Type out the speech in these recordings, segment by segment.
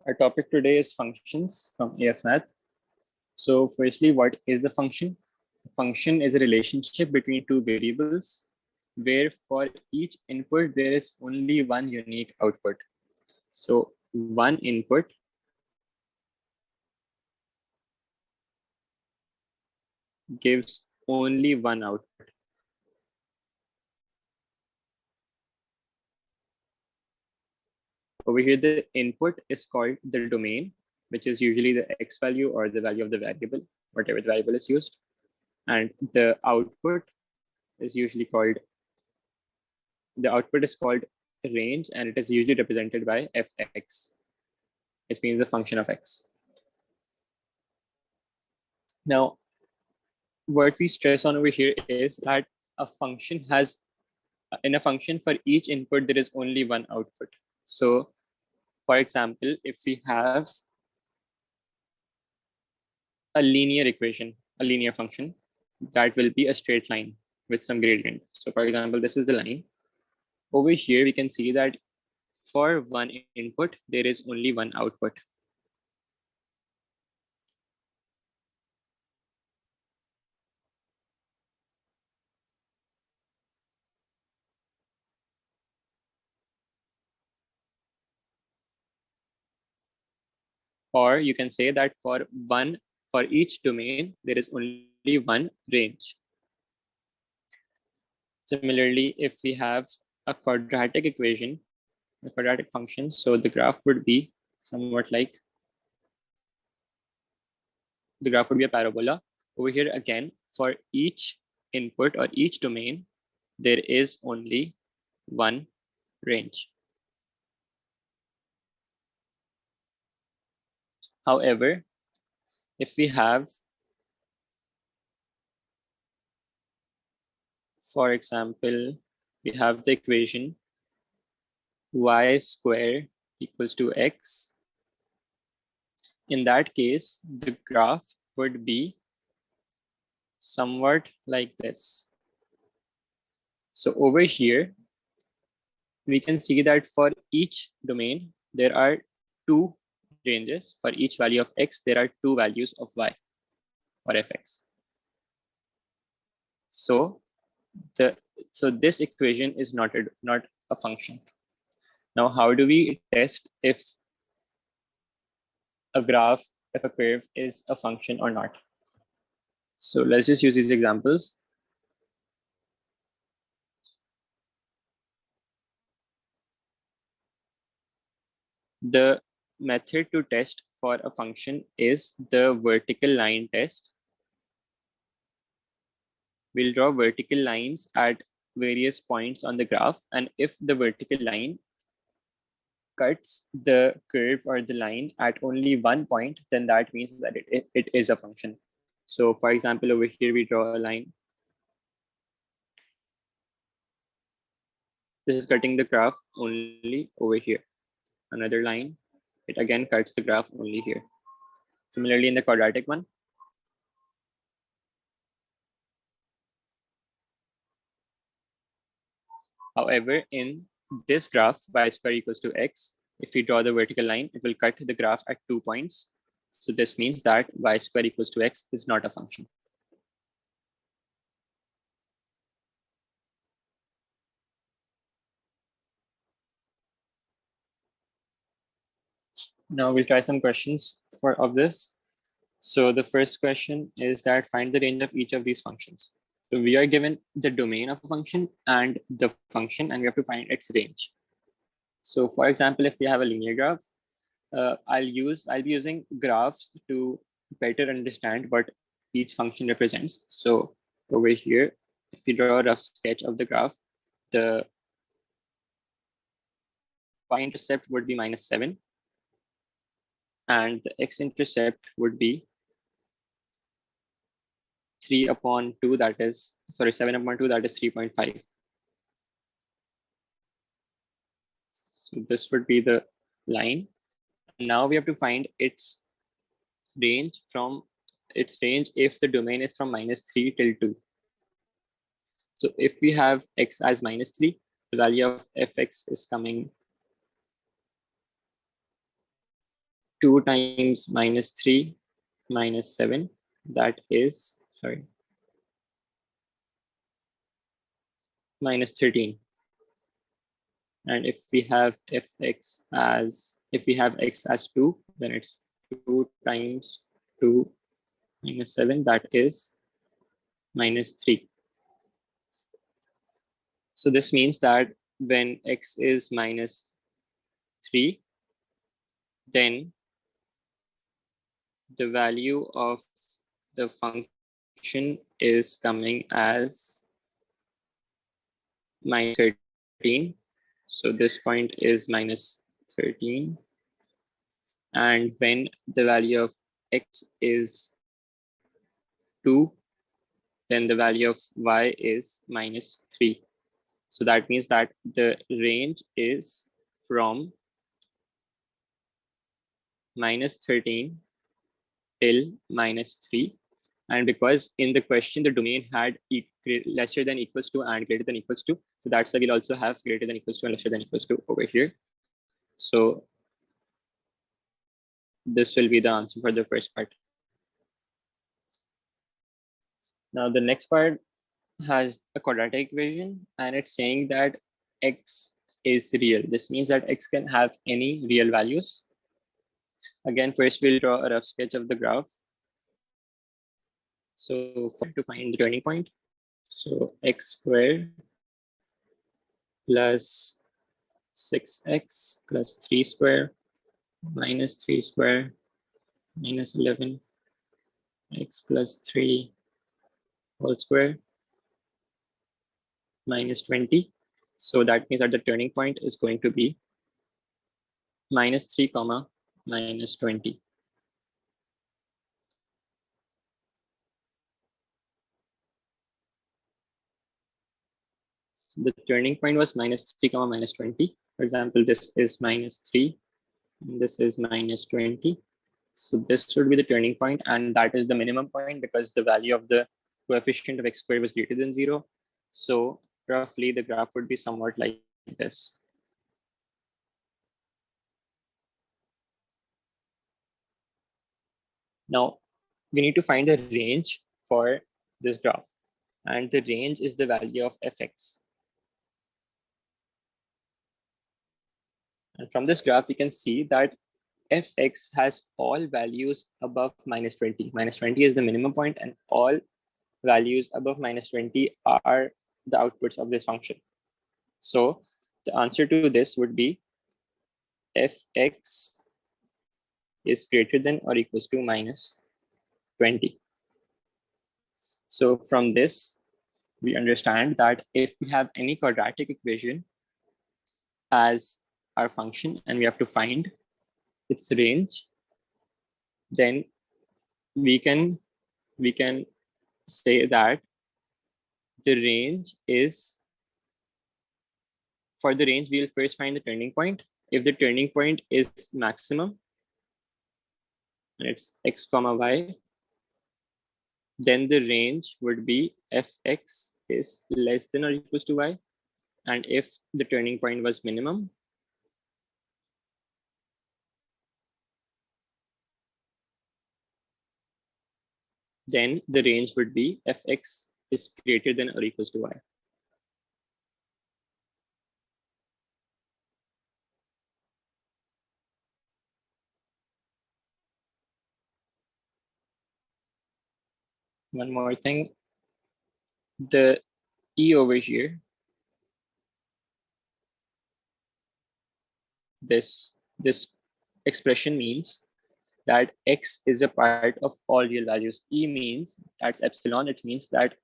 Our topic today is functions from AS Math. So firstly, what is a function? A function is a relationship between two variables where for each input there is only one unique output. So one input gives only one output. Over here, the input is called the domain, which is usually the x value or the value of the variable, whatever the variable is used. And the output is usually called, the output is called range, and it is usually represented by fx, which means the function of x. Now, what we stress on over here is that a function has, in a function for each input, there is only one output. So for example, if we have a linear equation, a linear function, that will be a straight line with some gradient. So for example, this is the line. Over here, we can see that for one input, there is only one output. Or you can say that for each domain, there is only one range. Similarly, if we have a quadratic equation, a quadratic function, so the graph would be somewhat like, the graph would be a parabola. Over here again, for each input or each domain, there is only one range. However, if we have, for example, we have the equation y square equals to x. In that case, the graph would be somewhat like this. So over here, we can see that for each domain, there are two ranges. For each value of x, there are two values of y or fx. So this equation is not a function. Now, how do we test if a graph, if a curve is a function or not? So let's just use these examples. The method to test for a function is the vertical line test. We'll draw vertical lines at various points on the graph, and if the vertical line cuts the curve or the line at only one point, then that means that it is a function. So for example, over here, we draw a line. This is cutting the graph only over here. Another line, it again cuts the graph only here. Similarly, in the quadratic one, however, in this graph, y square equals to x, if we draw the vertical line, it will cut the graph at 2 points. So this means that y square equals to x is not a function. Now we'll try some questions of this. So the first question is that find the range of each of these functions. So we are given the domain of a function and the function, and we have to find its range. So for example, if we have a linear graph, I'll be using graphs to better understand what each function represents. So over here, if we draw a rough sketch of the graph, the y-intercept would be -7, and the x-intercept would be 3/2, that is, sorry, 7/2, that is 3.5. So this would be the line. Now we have to find its range if the domain is from -3 till 2. So if we have x as -3, the value of fx is coming 2 times minus 3 minus 7, that is, sorry, minus 13. And if we have fx as, if we have x as 2, then it's 2 times 2 minus 7, that is minus 3. So this means that when x is minus 3, then the value of the function is coming as minus 13. So this point is minus 13. And when the value of x is 2, then the value of y is minus 3. So that means that the range is from minus 13 till minus 3. And because in the question, the domain had lesser than equals to and greater than equals to, so that's why we'll also have greater than equals to and lesser than equals to over here. So this will be the answer for the first part. Now the next part has a quadratic equation, and it's saying that x is real. This means that x can have any real values. Again, first we'll draw a rough sketch of the graph. So to find the turning point, so x squared plus 6x plus 3 square minus 3 square minus 11 x plus 3 whole square minus 20. So that means that the turning point is going to be minus 3 comma minus 20. So the turning point was minus 3 comma minus 20. For example, this is minus 3 and this is minus 20. So this should be the turning point, and that is the minimum point because the value of the coefficient of x squared was greater than 0. So roughly the graph would be somewhat like this. Now we need to find a range for this graph, and the range is the value of fx. And from this graph, we can see that fx has all values above minus 20. Minus 20 is the minimum point, and all values above minus 20 are the outputs of this function. So the answer to this would be fx is greater than or equals to minus 20. So from this, we understand that if we have any quadratic equation as our function and we have to find its range, then we can say that the range is, for the range, we'll first find the turning point. If the turning point is maximum, and it's x comma y, then the range would be fx is less than or equals to y. And if the turning point was minimum, then the range would be fx is greater than or equals to y. One more thing, the e over here, this expression means that x is a part of all real values. E means that's epsilon. It means that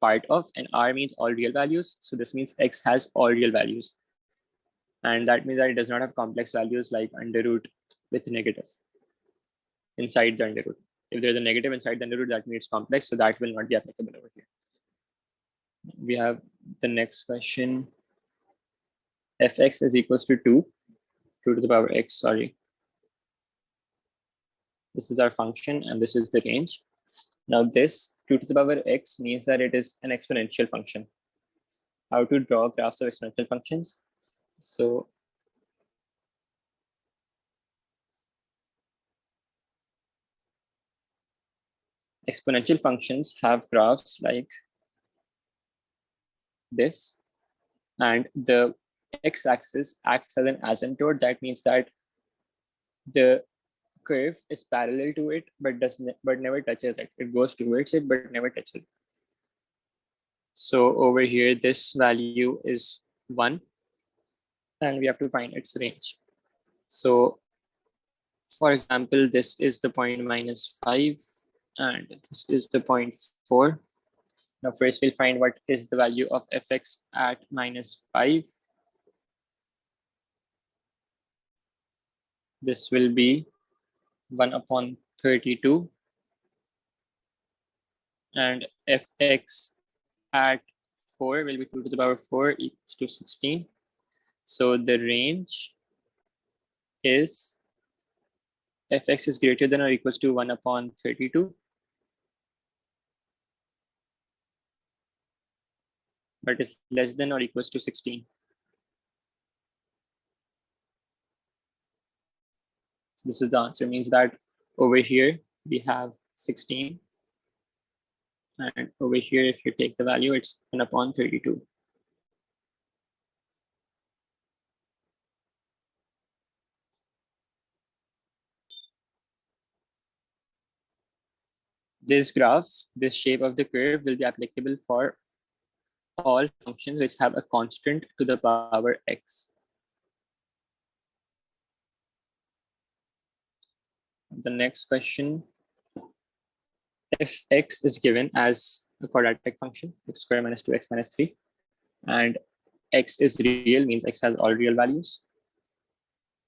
part of, and r means all real values. So this means x has all real values. And that means that it does not have complex values like under root with negative inside the under root. If there's a negative inside the under root, that means it's complex. So that will not be applicable over here. We have the next question. Fx is equals to 2 to the power x, sorry. This is our function and this is the range. Now this 2 to the power x means that it is an exponential function. How to draw graphs of exponential functions? So exponential functions have graphs like this, and the x-axis acts as an asymptote. That means that the curve is parallel to it, but never touches it. It goes towards it, but never touches it. So over here, this value is 1, and we have to find its range. So for example, this is the point -5, and this is the point 4. Now first we'll find what is the value of fx at -5. This will be 1/32, and fx at 4 will be 2 to the power 4 equals to 16. So the range is fx is greater than or equals to 1/32, but is less than or equals to 16. So this is the answer. It means that over here we have 16, and over here, if you take the value, it's 1/32. This graph, this shape of the curve will be applicable for all functions which have a constant to the power x. The next question, if x is given as a quadratic function, x squared minus 2x minus 3, and x is real, means x has all real values,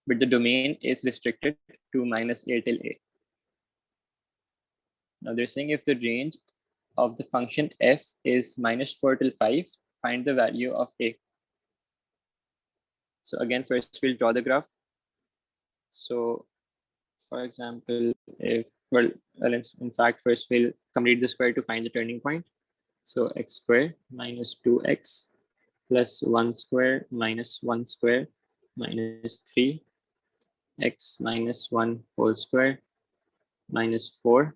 but the domain is restricted to -a till a. Now they're saying if the range of the function f is -4 till 5, find the value of a. So again, first we'll draw the graph. So for example, if, in fact, first we'll complete the square to find the turning point. So x squared minus 2x plus 1 square minus 1 square minus 3, x minus 1 whole square minus 4.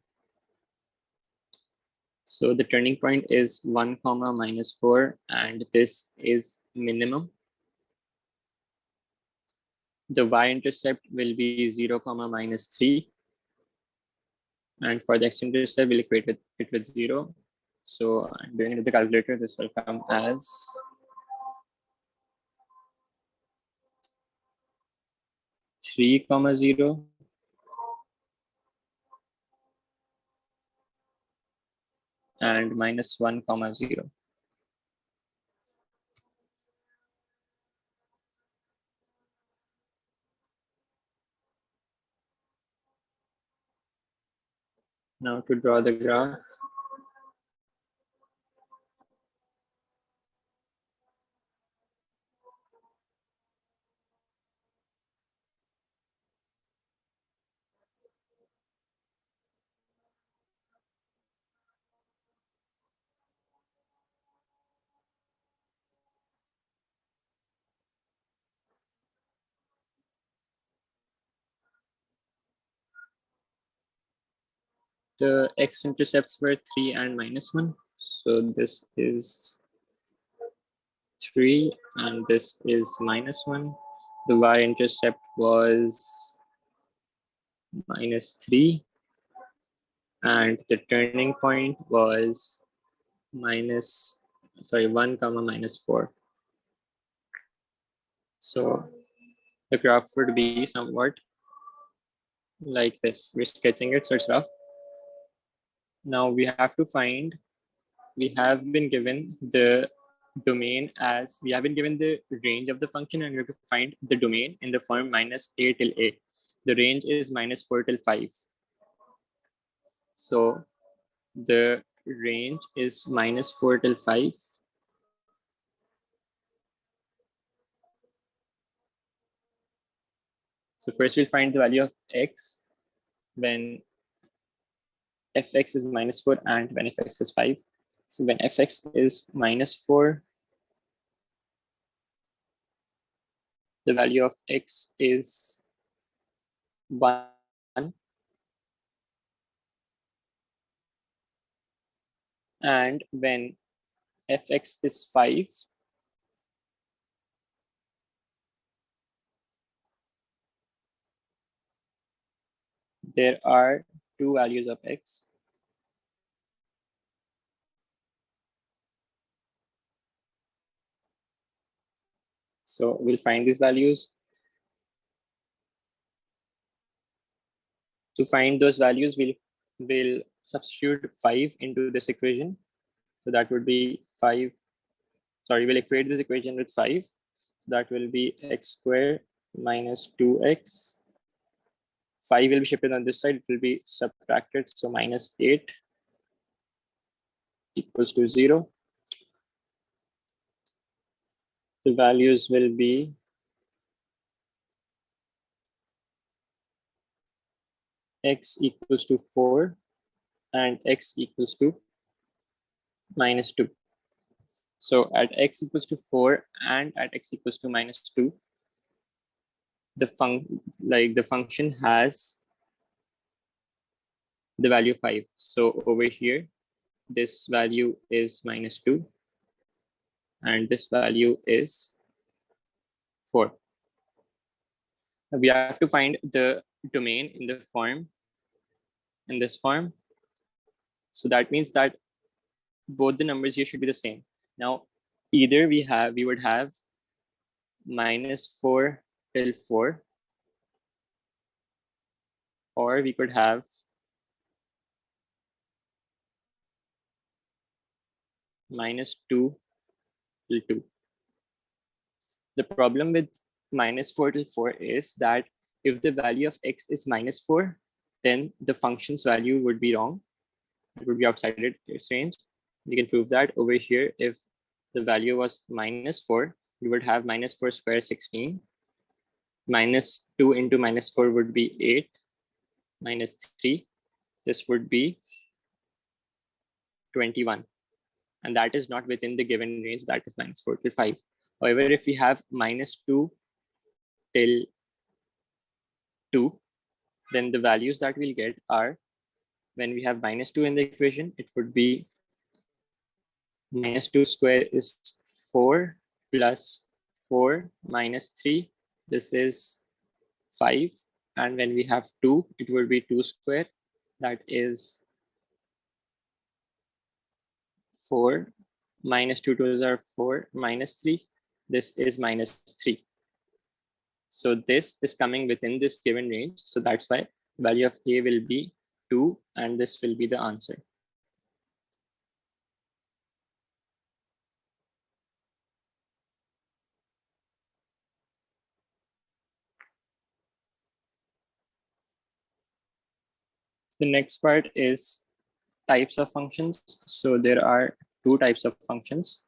So the turning point is 1 comma minus 4, and this is minimum. The y-intercept will be 0 comma minus 3, and for the x-intercept we'll equate it with 0. So I'm doing it with the calculator. This will come as 3 comma 0 and minus 1 comma 0. Now to draw the graph, the x-intercepts were 3 and minus 1. So this is 3 and this is minus 1. The y-intercept was minus 3, and the turning point was 1 comma minus 4. So the graph would be somewhat like this. We're sketching it, so it's rough. Now we have to find, we have been given the domain as, we have been given the range of the function, and we have to find the domain in the form -a till a. The range is -4 till 5. So the range is -4 till 5. So first we'll find the value of x when fx is -4 and when fx is 5. So when fx is -4, the value of x is 1. And when fx is 5, there are two values of x. So we'll find these values. To find those values, we'll substitute 5 into this equation. So that would be 5. Sorry, we'll equate this equation with 5. So that will be x squared minus 2x. 5 will be shifted on this side. It will be subtracted. So minus 8 equals to 0. The values will be x equals to 4 and x equals to minus 2. So at x equals to 4 and at x equals to minus 2, the function has the value 5. So over here, this value is minus 2 and this value is 4. We have to find the domain in this form. So that means that both the numbers here should be the same. Now, either we would have minus 4 till 4, or we could have minus 2 till 2. The problem with minus 4 till 4 is that if the value of x is minus 4, then the function's value would be wrong. It would be outside its range. We can prove that over here. If the value was minus 4, we would have minus 4 squared 16. Minus 2 into minus 4 would be 8. Minus 3, this would be 21. And that is not within the given range, that is minus 4 till 5. However, if we have minus 2 till 2, then the values that we'll get are, when we have minus 2 in the equation, it would be minus 2 square is 4 plus 4 minus 3. This is 5. And when we have 2, it would be 2 square. That is 4 minus 2 twos are 4 minus 3. This is minus 3. So this is coming within this given range. So that's why the value of a will be 2 and this will be the answer. The next part is types of functions. So there are two types of functions.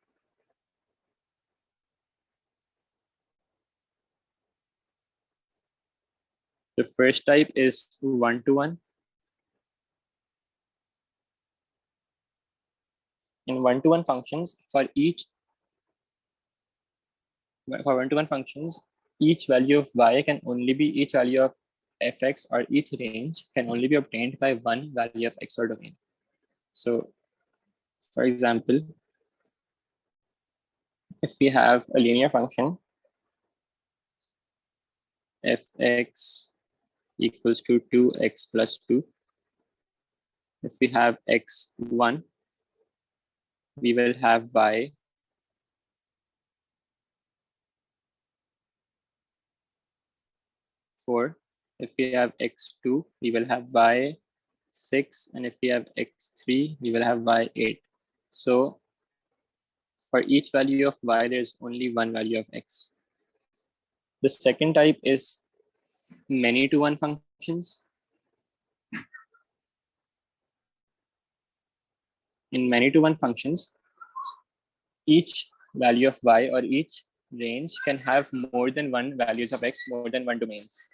The first type is one-to-one. In one-to-one functions, for one-to-one functions, each value of y can only be, each value of fx or each range can only be obtained by one value of x or domain. So for example, if we have a linear function fx equals to 2x plus 2, if we have x1, we will have y 4. If we have x2, we will have y 6. And if we have x3, we will have y 8. So for each value of y, there's only one value of x. The second type is many-to-one functions. In many-to-one functions, each value of y or each range can have more than one values of x, more than one domains.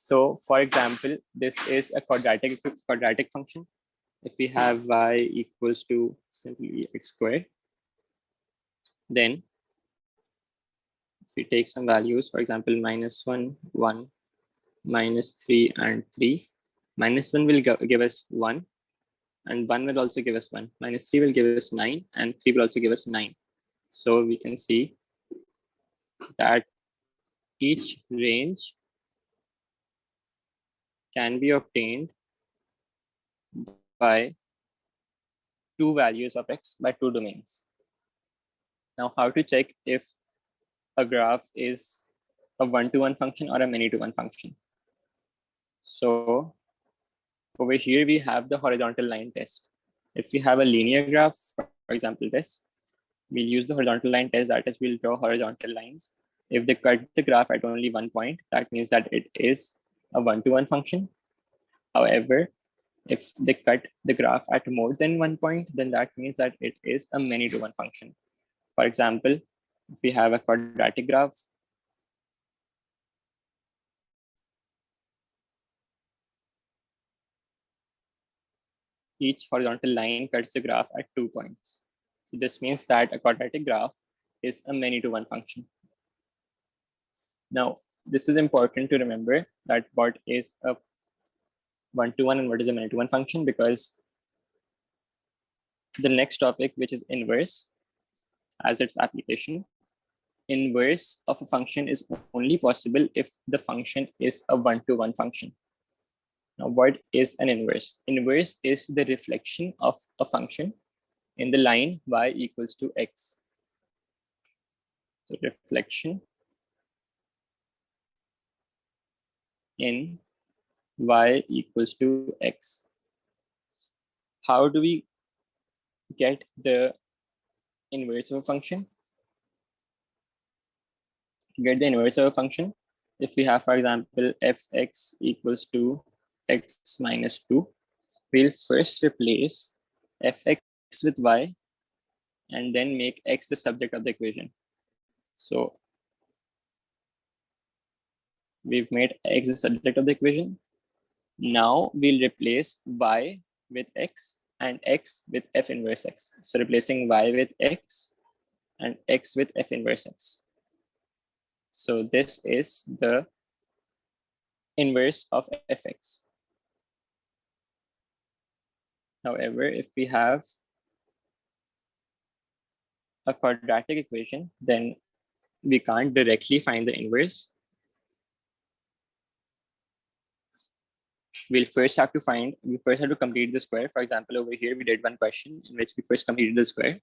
So for example, this is a quadratic function. If we have y equals to simply x squared, then if we take some values, for example, -1, 1, -3, and 3, -1 will give us 1, and 1 will also give us 1. Minus 3 will give us 9, and 3 will also give us 9. So we can see that each range can be obtained by two values of x by two domains. Now, how to check if a graph is a one-to-one function or a many-to-one function? So over here, we have the horizontal line test. If we have a linear graph, for example, this, we'll use the horizontal line test. That is, we'll draw horizontal lines. If they cut the graph at only 1 point, that means that it is a one-to-one function. However, if they cut the graph at more than 1 point, then that means that it is a many-to-one function. For example, if we have a quadratic graph, each horizontal line cuts the graph at 2 points. So this means that a quadratic graph is a many-to-one function. Now, this is important to remember that what is a one-to-one and what is a many-to-one function, because the next topic, which is inverse, as its application, inverse of a function is only possible if the function is a one-to-one function. Now, what is an inverse? Inverse is the reflection of a function in the line y equals to x. So reflection in y equals to x. How do we get the inverse of a function? To get the inverse of a function, if we have, for example, fx equals to x minus 2, we'll first replace fx with y and then make x the subject of the equation. So we've made x the subject of the equation. Now we'll replace y with x and x with f inverse x. So replacing y with x and x with f inverse x. So this is the inverse of fx. However, if we have a quadratic equation, then we can't directly find the inverse. We first have to complete the square. For example, over here, we did one question in which we first completed the square.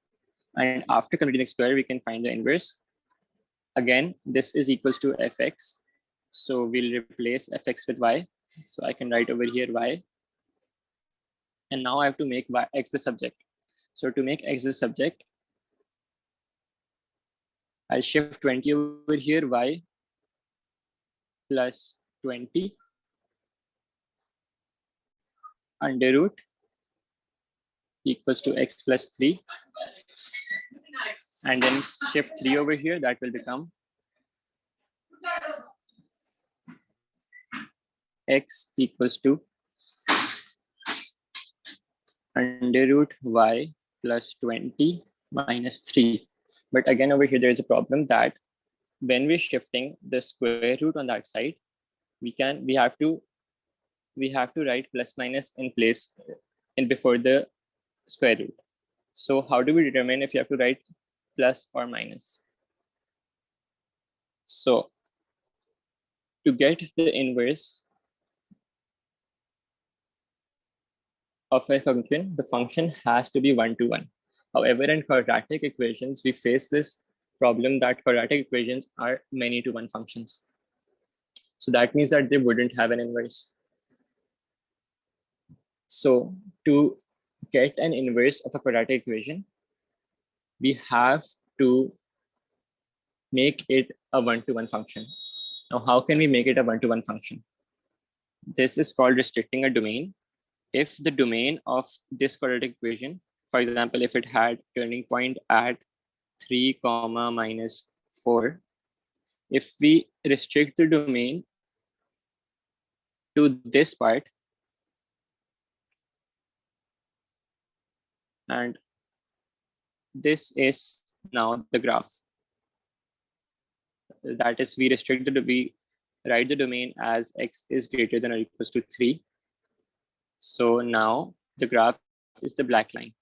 And after completing the square, we can find the inverse. Again, this is equals to fx. So we'll replace fx with y. So I can write over here y. And now I have to make x the subject. So to make x the subject, I'll shift 20 over here, y plus 20 under root equals to x plus 3. And then shift 3 over here, that will become x equals to under root y plus 20 minus 3. But again, over here, there is a problem that when we're shifting the square root on that side, we have to write plus minus in place and before the square root. So how do we determine if you have to write plus or minus? So to get the inverse of a function, the function has to be one-to-one. However, in quadratic equations, we face this problem that quadratic equations are many-to-one functions. So that means that they wouldn't have an inverse. So to get an inverse of a quadratic equation, we have to make it a one-to-one function. Now, how can we make it a one-to-one function? This is called restricting a domain. If the domain of this quadratic equation, for example, if it had turning point at 3, minus 4, if we restrict the domain to this part, and this is now the graph. That is, we write the domain as x is greater than or equals to 3. So now the graph is the black line.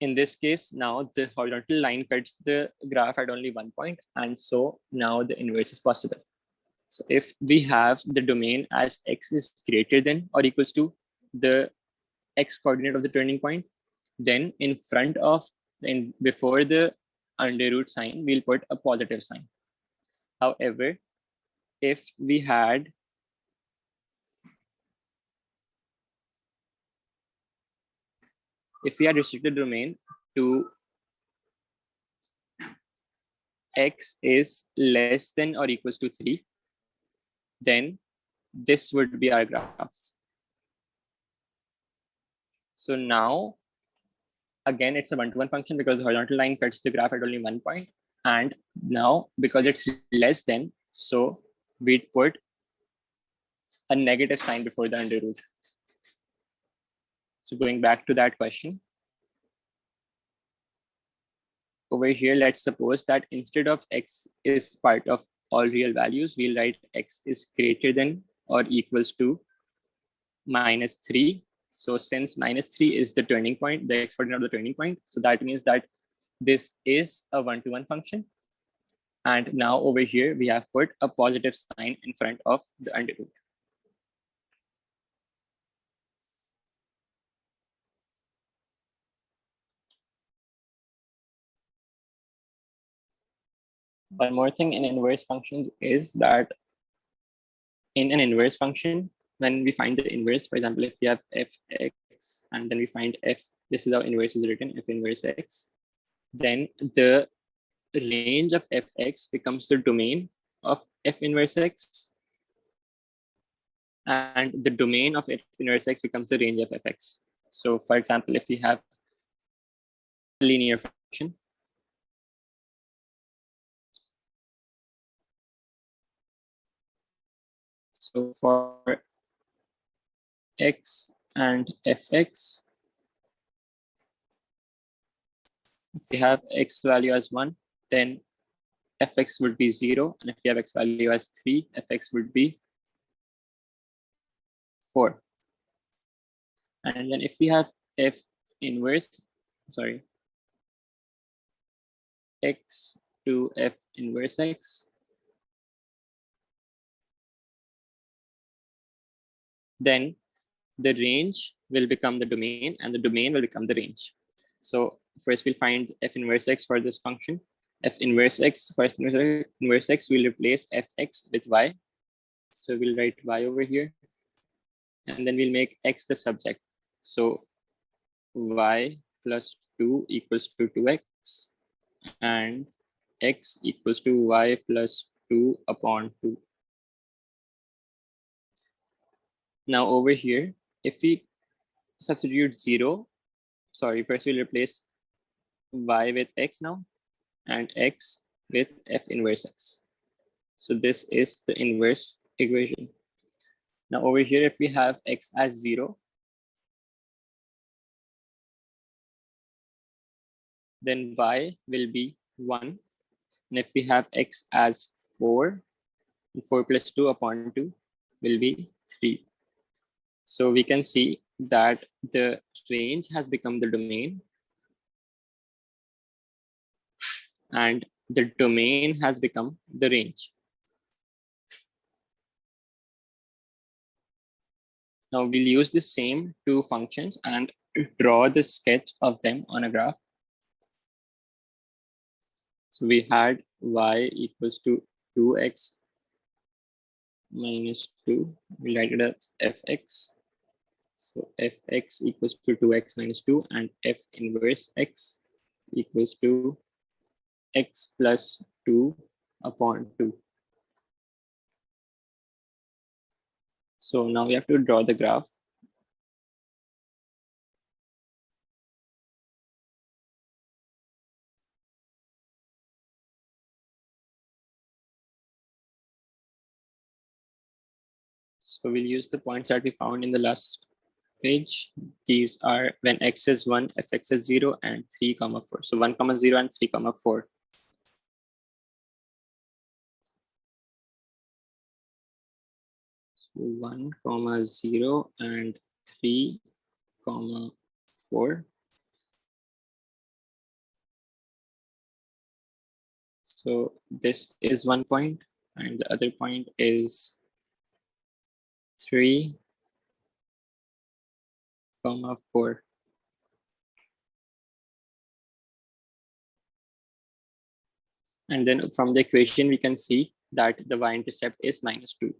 In this case, now the horizontal line cuts the graph at only one point, and so now the inverse is possible. So if we have the domain as x is greater than or equals to the x coordinate of the turning point, then in front of, before the under root sign, we'll put a positive sign. However, if we had restricted domain to x is less than or equals to 3, then this would be our graph. So now, again, it's a one-to-one function because the horizontal line cuts the graph at only one point. And now, because it's less than, so we'd put a negative sign before the under root. So going back to that question, over here, let's suppose that instead of x is part of all real values, we'll write x is greater than or equals to -3. So since -3 is the turning point, the x coordinate of the turning point, so that means that this is a one-to-one function. And now over here, we have put a positive sign in front of the under root. One more thing in inverse functions is that in an inverse function, when we find the inverse, for example, if we have fx and then we find f, this is how inverse is written, f inverse x, then the range of fx becomes the domain of f inverse x, and the domain of f inverse x becomes the range of fx. So for example, if we have a linear function, so for x and fx, if we have x value as 1, then fx would be 0. And if we have x value as 3, fx would be 4. And then if we have f inverse, x to f inverse x, then the range will become the domain and the domain will become the range. So first we'll find f inverse x for this function. F inverse x, for f inverse x, we'll replace fx with y. So we'll write y over here. And then we'll make x the subject. So y plus 2 equals to 2x, and x equals to y plus 2 upon 2. Now over here, if we substitute 0, first we'll replace y with x now, and x with f inverse x. So this is the inverse equation. Now over here, if we have x as 0, then y will be 1. And if we have x as 4, 4 plus 2 upon 2 will be 3. So we can see that the range has become the domain, and the domain has become the range. Now we'll use the same two functions and draw the sketch of them on a graph. So we had y equals to 2x minus 2. We write it as fx. So fx equals to 2x minus 2, and f inverse x equals to x plus 2 upon 2. So now we have to draw the graph. So we'll use the points that we found in the last page. These are when x is 1, fx is 0, and 3, 4. So 1, 0, and 3, 4. 1, 0, and 3, 4. So this is 1 point, and the other point is 3, 4. And then from the equation, we can see that the y-intercept is -2.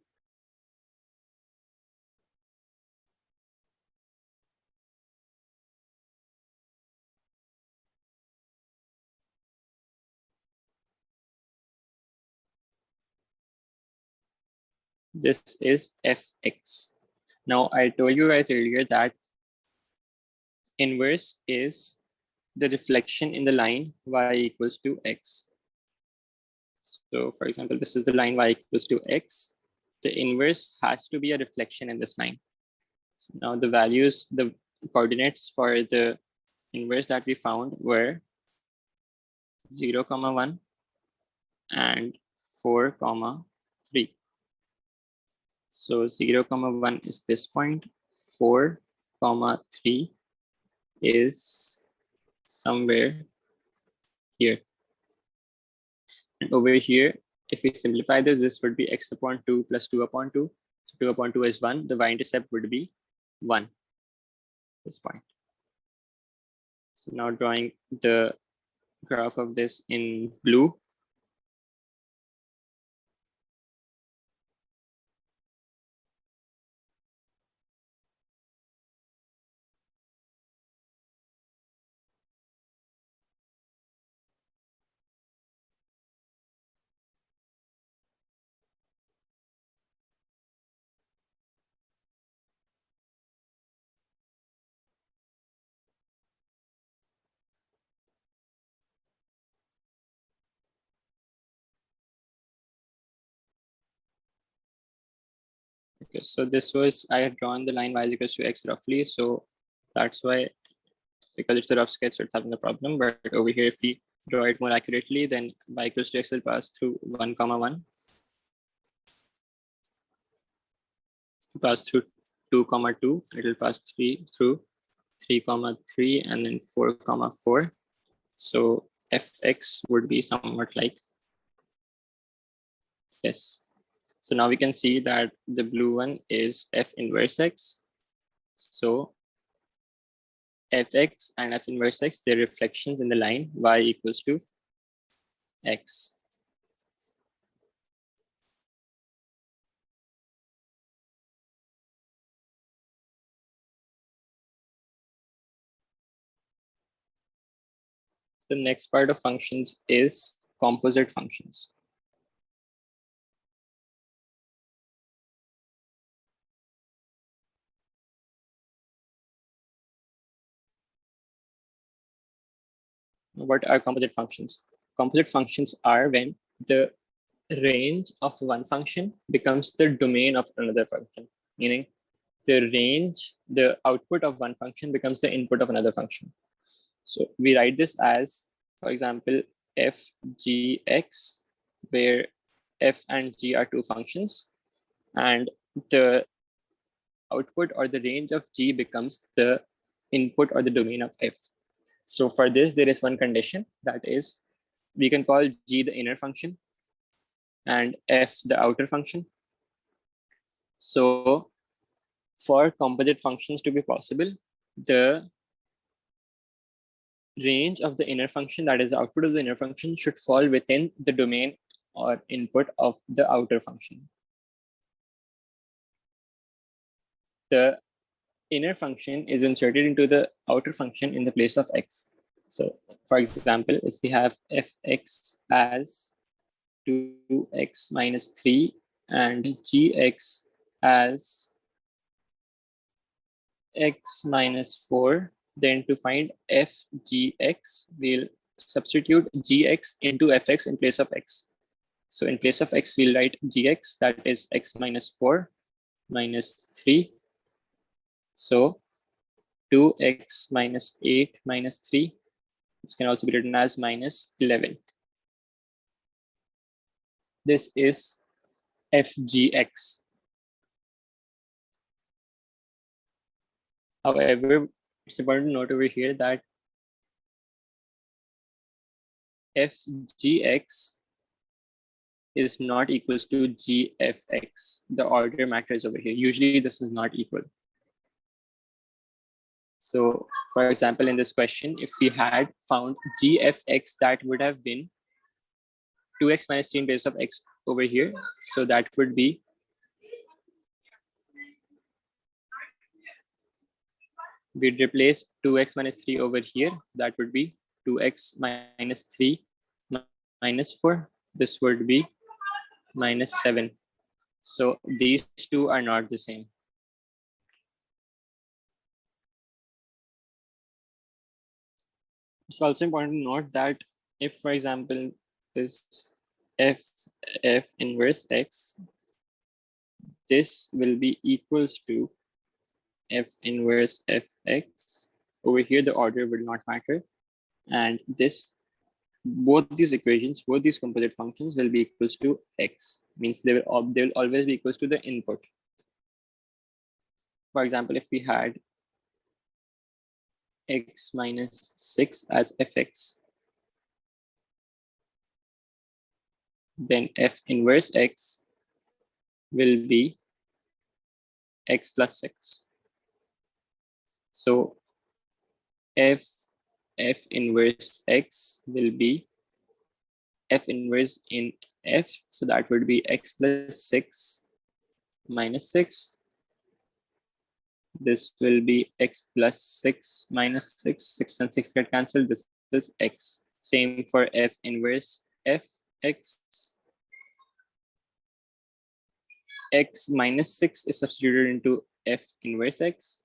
This is fx. Now, I told you right earlier that inverse is the reflection in the line y equals to x. So for example, this is the line y equals to x. The inverse has to be a reflection in this line. So now the values, the coordinates for the inverse that we found were 0, 1 and 4, 3. So 0, 1 is this point, 4, 3 is somewhere here. And over here, if we simplify this, this would be x upon 2 plus 2 upon 2. 2 upon 2 is 1. The y-intercept would be 1, this point. So now drawing the graph of this in blue. Okay, so this was, I had drawn the line y is equals to x roughly. So that's why, because it's a rough sketch, so it's having a problem. But over here, if we draw it more accurately, then y equals to x will pass through 1, 1, pass through 2, 2. It will pass 3 through 3, 3, and then 4, 4. So fx would be somewhat like this. So now we can see that the blue one is f inverse x. So fx and f inverse x, they're reflections in the line y equals to x. The next part of functions is composite functions. What are composite functions? Composite functions are when the range of one function becomes the domain of another function, meaning the range, the output of one function becomes the input of another function. So we write this as, for example, fgx, where f and g are two functions, and the output or the range of g becomes the input or the domain of f. So for this, there is one condition, that is, we can call g the inner function and f the outer function. So for composite functions to be possible, the range of the inner function, that is the output of the inner function, should fall within the domain or input of the outer function. The inner function is inserted into the outer function in the place of x. So for example, if we have fx as 2x minus 3 and gx as x minus 4, then to find fgx, we'll substitute gx into fx in place of x. So in place of x, we'll write gx, that is x minus 4 minus 3. So 2x minus 8 minus 3. This can also be written as minus 11. This is fgx. However, it's important to note over here that fgx is not equals to gfx. The order matters over here. Usually this is not equal. So for example, in this question, if we had found gfx, that would have been 2x minus 3 in place of x over here. So that would be we'd replace 2x minus 3 over here. That would be 2x minus 3 minus 4. This would be minus 7. So these two are not the same. It's also important to note that if, for example, this f inverse x, this will be equals to f inverse fx. Over here, the order will not matter. And this, both these equations, both these composite functions will be equals to x, means they will always be equals to the input. For example, if we had x minus 6 as fx, then f inverse x will be x plus 6. So f inverse x will be f inverse in f, so that would be x plus 6 minus 6. This will be x plus 6 minus 6. 6 and 6 get cancelled. This is x. Same for f inverse fx. X minus 6 is substituted into f inverse x.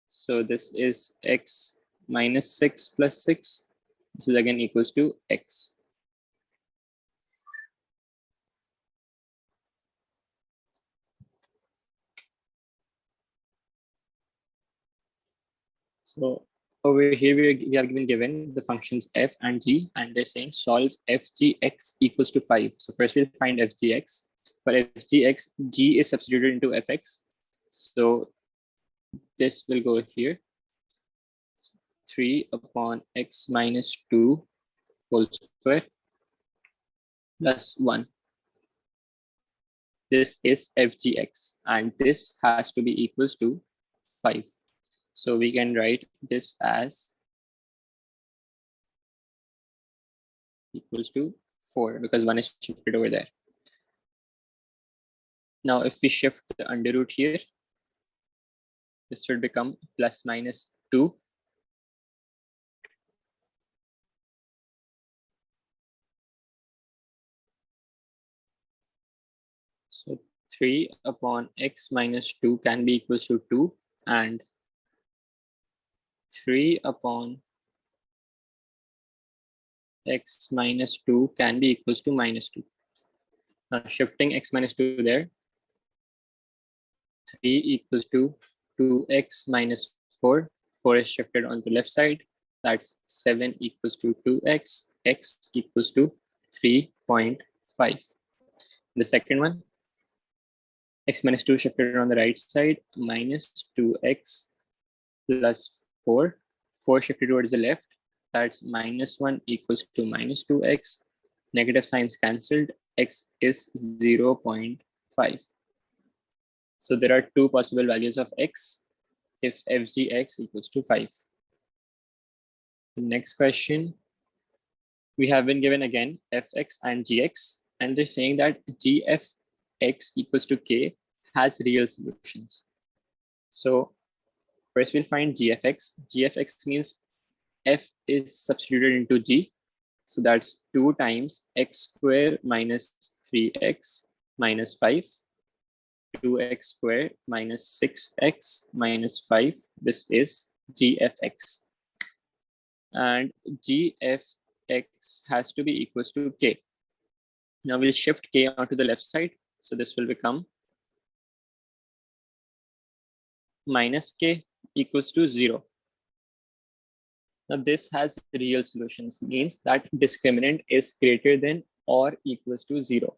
So this is x minus 6 plus 6. This is again equals to x. So over here, we have been given the functions f and g, and they're saying solve fgx equals to 5. So first we'll find fgx. For fgx, g is substituted into fx. So this will go here. 3 upon x minus 2 whole square plus 1. This is fgx, and this has to be equals to 5. So we can write this as equals to 4 because 1 is shifted over there. Now, if we shift the under root here, this should become plus minus 2. So 3 upon x minus 2 can be equals to 2, and 3 upon x minus 2 can be equals to minus 2. Now shifting x minus 2 there, 3 equals to 2x minus 4. 4 is shifted on the left side. That's 7 equals to 2x. X equals to 3.5. The second one, x minus 2 shifted on the right side, minus 2x plus 4. 4 shifted towards the left. That's minus 1 equals to minus 2x. Negative signs cancelled. X is 0.5. So there are two possible values of x if fgx equals to 5. The next question, we have been given again fx and gx, and they're saying that gfx equals to k has real solutions. So first we'll find gfx. Gfx means f is substituted into g. So that's 2 times x square minus 3x minus 5. 2x squared minus 6x minus 5. This is gfx. And gfx has to be equals to k. Now we'll shift k onto the left side. So this will become minus k equals to 0. Now this has real solutions, means that discriminant is greater than or equals to 0.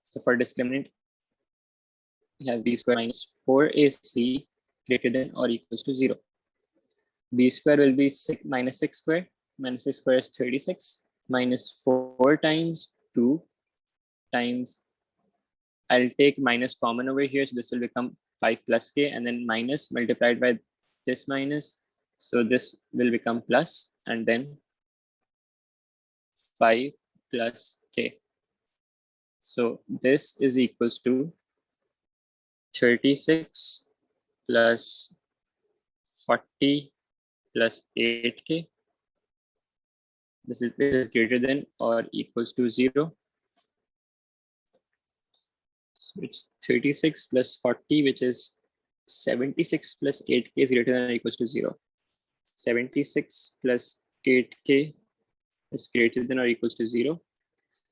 So for discriminant, we have b squared minus 4ac greater than or equals to 0. B square will be minus 6 square. Minus 6 square is 36. Minus 4 times 2 times, I'll take minus common over here. So this will become 5 plus k, and then minus multiplied by this minus. So this will become plus, and then 5 plus k. So this is equals to 36 plus 40 plus 8k. This is greater than or equals to 0. So it's 36 plus 40, which is 76 plus 8k is greater than or equals to 0. 76 plus 8k is greater than or equals to 0.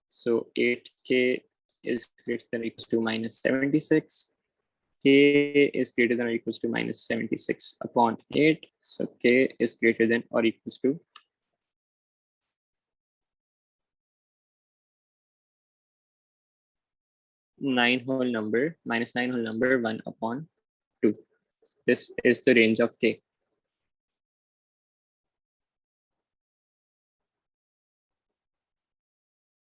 So 8k is greater than or equals to minus 76. K is greater than or equals to minus 76 upon 8. So k is greater than or equals to 9 whole number minus 9 whole number 1 upon 2. This is the range of k.